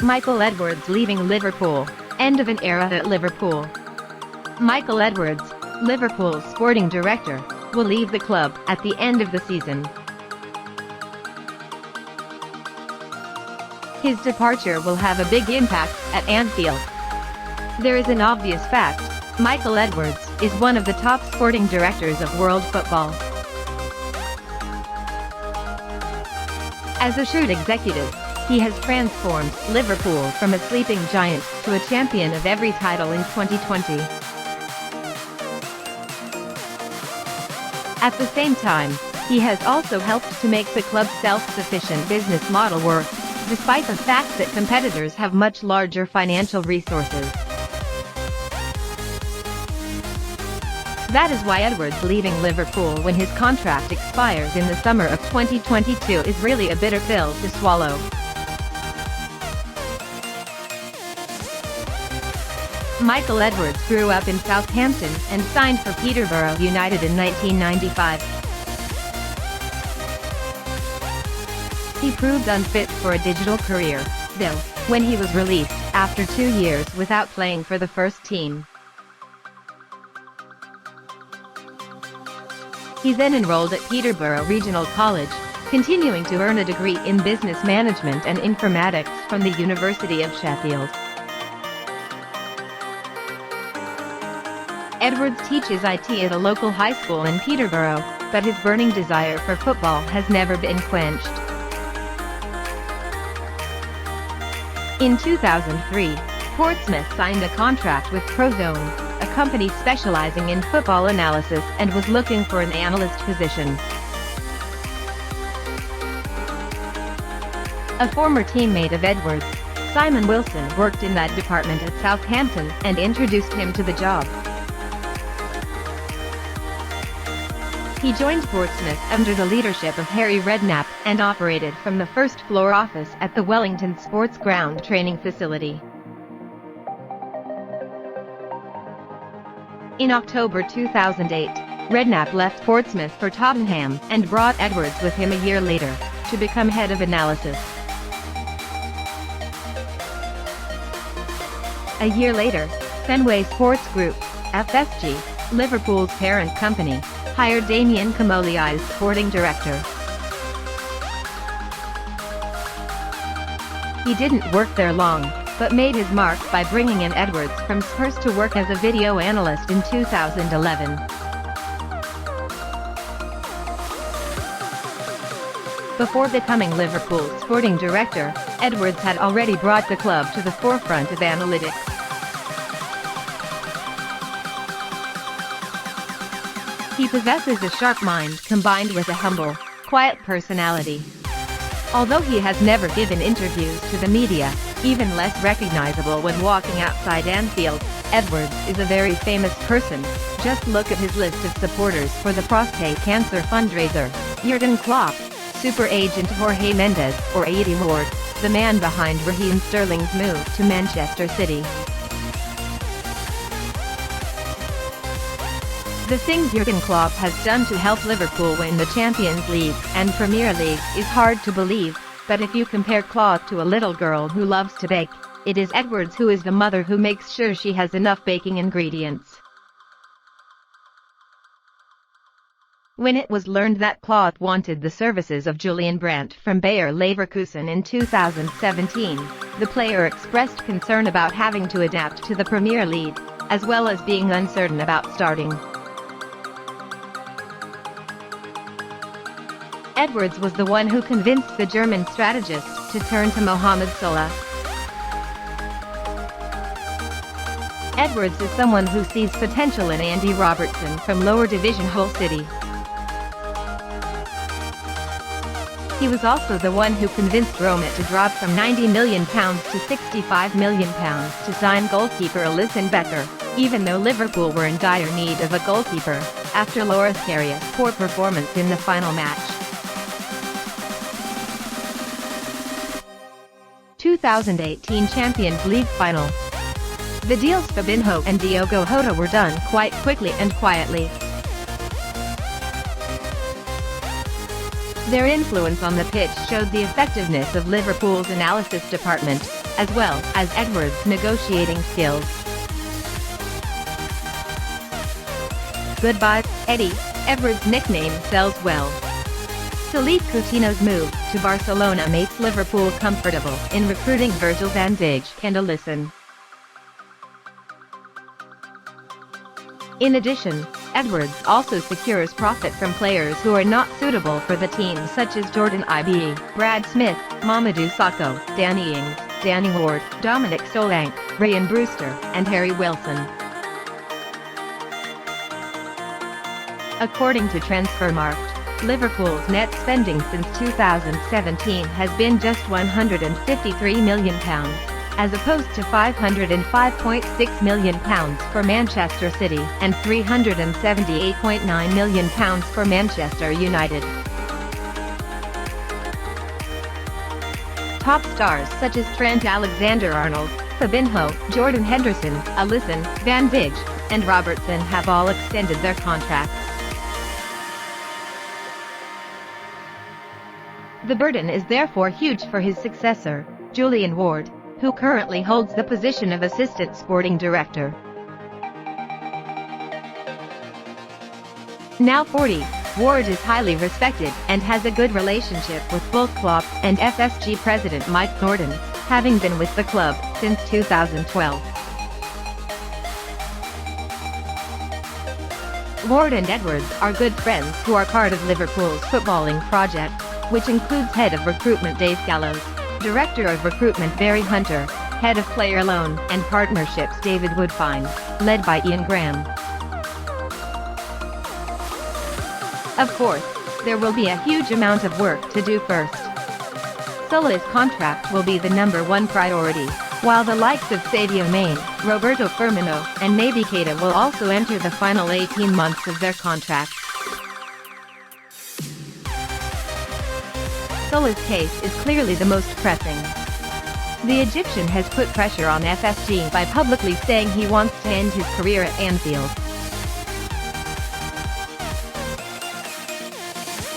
Michael Edwards leaving Liverpool. End of an era at Liverpool. Michael Edwards, Liverpool's sporting director, will leave the club at the end of the season. His departure will have a big impact at Anfield. There is an obvious fact: Michael Edwards is one of the top sporting directors of world football. As a shrewd executive, he has transformed Liverpool from a sleeping giant to a champion of every title in 2020. At the same time, he has also helped to make the club's self-sufficient business model work, despite the fact that competitors have much larger financial resources. That is why Edwards leaving Liverpool when his contract expires in the summer of 2022 is really a bitter pill to swallow. Michael Edwards grew up in Southampton and signed for Peterborough United in 1995. He proved unfit for a digital career, though, when he was released after 2 years without playing for the first team. He then enrolled at Peterborough Regional College, continuing to earn a degree in business management and informatics from the University of Sheffield. Edwards teaches IT at a local high school in Peterborough, but his burning desire for football has never been quenched. In 2003, Portsmouth signed a contract with Prozone, a company specializing in football analysis, and was looking for an analyst position. A former teammate of Edwards, Simon Wilson, worked in that department at Southampton and introduced him to the job. He joined Portsmouth under the leadership of Harry Redknapp and operated from the first-floor office at the Wellington Sports Ground training facility. In October 2008, Redknapp left Portsmouth for Tottenham and brought Edwards with him a year later, to become head of analysis. A year later, Fenway Sports Group, FSG, Liverpool's parent company, hired Damien Comolli as sporting director. He didn't work there long, but made his mark by bringing in Edwards from Spurs to work as a video analyst in 2011. Before becoming Liverpool's sporting director, Edwards had already brought the club to the forefront of analytics. He possesses a sharp mind combined with a humble, quiet personality. Although he has never given interviews to the media, even less recognizable when walking outside Anfield, Edwards is a very famous person. Just look at his list of supporters for the prostate cancer fundraiser: Jurgen Klopp, super agent Jorge Mendes, or Eddie Ward, the man behind Raheem Sterling's move to Manchester City. The things Jurgen Klopp has done to help Liverpool win the Champions League and Premier League is hard to believe, but if you compare Klopp to a little girl who loves to bake, it is Edwards who is the mother who makes sure she has enough baking ingredients. When it was learned that Klopp wanted the services of Julian Brandt from Bayer Leverkusen in 2017, the player expressed concern about having to adapt to the Premier League, as well as being uncertain about starting. Edwards was the one who convinced the German strategist to turn to Mohamed Salah. Edwards is someone who sees potential in Andy Robertson from lower division Hull City. He was also the one who convinced Roma to drop from £90 million to £65 million to sign goalkeeper Alisson Becker, even though Liverpool were in dire need of a goalkeeper, after Loris Karius' poor performance in the final match. 2018 Champions League Final. The deals Fabinho and Diogo Jota were done quite quickly and quietly. Their influence on the pitch showed the effectiveness of Liverpool's analysis department, as well as Edwards' negotiating skills. Goodbye, Eddie. Edwards' nickname sells well. Philippe Coutinho's move to Barcelona makes Liverpool comfortable in recruiting Virgil van Dijk and Alisson. In addition, Edwards also secures profit from players who are not suitable for the team, such as Jordan Ibe, Brad Smith, Mamadou Sakho, Danny Ings, Danny Ward, Dominic Solanke, Ryan Brewster, and Harry Wilson. According to Transfermarkt, Liverpool's net spending since 2017 has been just £153 million, as opposed to £505.6 million for Manchester City and £378.9 million for Manchester United. Top stars such as Trent Alexander-Arnold, Fabinho, Jordan Henderson, Alisson, Van Dijk, and Robertson have all extended their contracts. The burden is therefore huge for his successor, Julian Ward, who currently holds the position of Assistant Sporting Director. Now 40, Ward is highly respected and has a good relationship with both Klopp and FSG President Mike Norton, having been with the club since 2012. Ward and Edwards are good friends who are part of Liverpool's footballing project, which includes Head of Recruitment Dave Gallows, Director of Recruitment Barry Hunter, Head of Player Loan and Partnerships David Woodfine, led by Ian Graham. Of course, there will be a huge amount of work to do first. Sol's contract will be the #1 priority, while the likes of Sadio Mane, Roberto Firmino, and Naby Keita will also enter the final 18 months of their contracts. Sol's case is clearly the most pressing. The Egyptian has put pressure on FSG by publicly saying he wants to end his career at Anfield.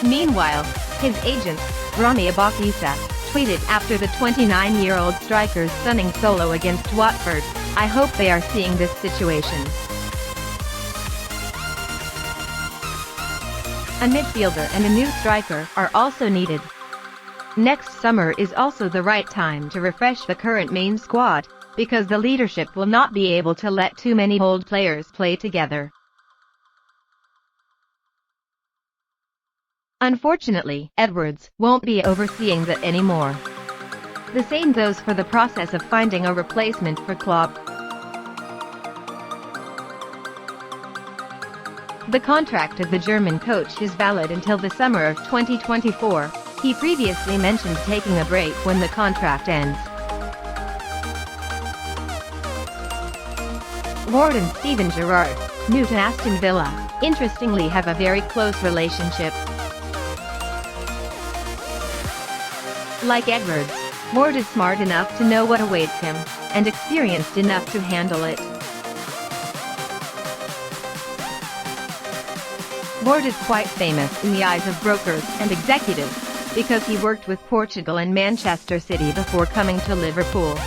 Meanwhile, his agent, Rami Abakisa, tweeted after the 29-year-old striker's stunning solo against Watford, "I hope they are seeing this situation." A midfielder and a new striker are also needed. Next summer is also the right time to refresh the current main squad, because the leadership will not be able to let too many old players play together. Unfortunately, Edwards won't be overseeing that anymore. The same goes for the process of finding a replacement for Klopp. The contract of the German coach is valid until the summer of 2024. He previously mentioned taking a break when the contract ends. Ward and Steven Gerrard, new to Aston Villa, interestingly have a very close relationship. Like Edwards, Ward is smart enough to know what awaits him, and experienced enough to handle it. Ward is quite famous in the eyes of brokers and executives, because he worked with Portugal and Manchester City before coming to Liverpool.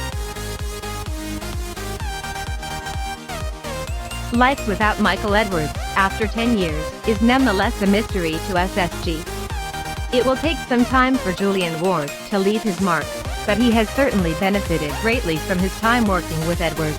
Life without Michael Edwards, after 10 years, is nonetheless a mystery to SSG. It will take some time for Julian Ward to leave his mark, but he has certainly benefited greatly from his time working with Edwards.